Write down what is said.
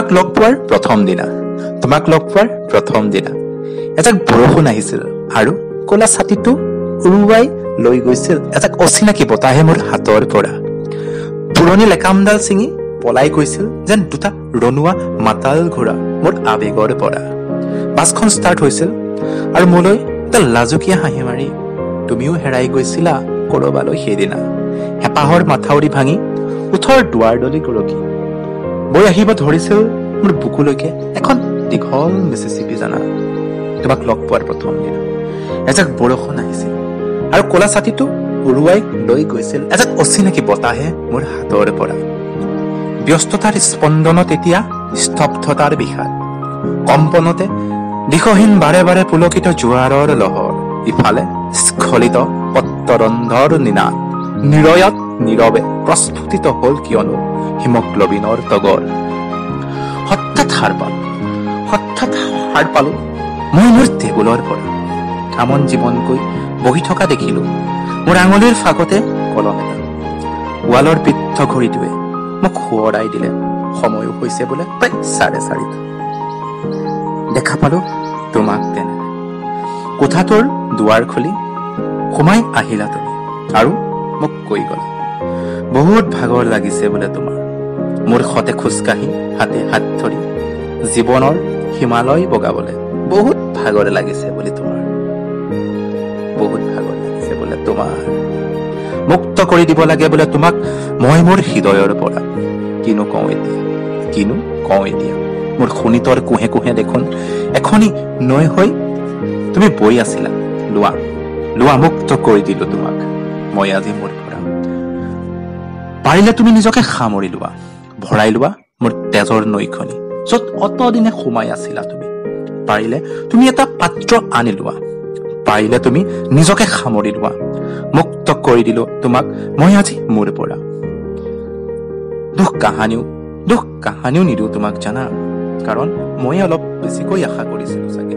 তোমাক লগ পোৱাৰ প্ৰথম দিনা এজাক বৰষুণ আহিছিল আৰু কলা ছাতিটো উৰুৱাই লৈ গৈছিল এজাক অচিনাকি বতাহে মোৰ হাতৰ পৰা। পুৰণি লেকামডাল ছিঙি পলাই গৈছিল যেন দুটা ৰণুৱা মাতাল ঘোঁৰা মোৰ আৱেগৰ পৰা। বাছখন ষ্টাৰ্ট হৈছিল আৰু মোলৈ এটা লাজুকীয়া হাঁহি মাৰি তুমিও হেৰাই গৈছিলা কৰবালৈ সেইদিনা। হেঁপাহৰ মাথাউৰি ভাঙি ওঠৰ দুৱাৰ দলি গৰকি বৈ আহিব ধৰিছিল মোৰ বুকুলৈকে এখন দীঘল মিচিচিপি জানা। তোমাক লগ পোৱাৰ প্ৰথম দিনা এজাক বৰষুণ আহিছিল আৰু কলা ছাতিটো উৰুৱাই লৈ গৈছিল এজাক অচিনাকি বতাহে মোৰ হাতৰ পৰা। ব্যস্ততাৰ স্পন্দনত এতিয়া স্তব্ধতাৰ বিষাদ, কম্পনতে দিশহীন বাৰে বাৰে পুলকিত জোৱাৰৰ লহৰ, ইফালে স্খলিত পত্ৰৰন্ধৰ নিনাদ, নিৰয়ত নীৰৱে প্ৰস্ফুটিত হল কিয়নো হিমগ্লবিনৰ তগৰ। হঠাৎ সাৰ পালো মই মোৰ টেবুলৰ পৰা। আমন জীৱনকৈ বহি থকা দেখিলো মোৰ আঙুলিৰ ফাকতে কলম এটা। ৱালৰ বৃদ্ধ ঘড়ীটোৱে মোক সোঁৱৰাই দিলে সময়ো হৈছে বোলে প্ৰায় 4:30। দেখা পালো তোমাক তেনে কোঠাটোৰ দুৱাৰ খুলি সোমাই আহিলা তুমি আৰু মোক কৈ গলা বহুত ভাগৰ লাগিছে বোলে তোমাৰ। মোৰ সতে খোজকাঢ়ি হাতে হাত ধৰি জীৱনৰ হিমালয় বগাবলে বহুত ভাগৰ লাগিছে বোলে তোমাৰ। মুক্ত কৰি দিব লাগে বোলে তোমাক মই মোৰ হৃদয়ৰ পৰা। কিনো কওঁ এতিয়া মোৰ শোণিতৰ কুহে কুহে দেখোন এখনি নৈ হৈ তুমি বৈ আছিলা। লোৱা মুক্ত কৰি দিলো তোমাক মই আজি মোৰ পৰা। পাৰিলে তুমি নিজকে সামৰি লোৱা, ভৰাই লোৱা মোৰ তেজৰ নৈখনি যত অতদিনে সোমাই আছিলা তুমি। পাৰিলে তুমি এটা পাত্ৰ আনি লোৱা, পাৰিলে তুমি নিজকে সামৰি লোৱা, মুক্ত কৰি দিলো তোমাক মই আজি মোৰ পৰা। দুখ কাহানিও নিদিওঁ তোমাক জানা, কাৰণ মই অলপ বেছিকৈ আশা কৰিছিলো চাগে।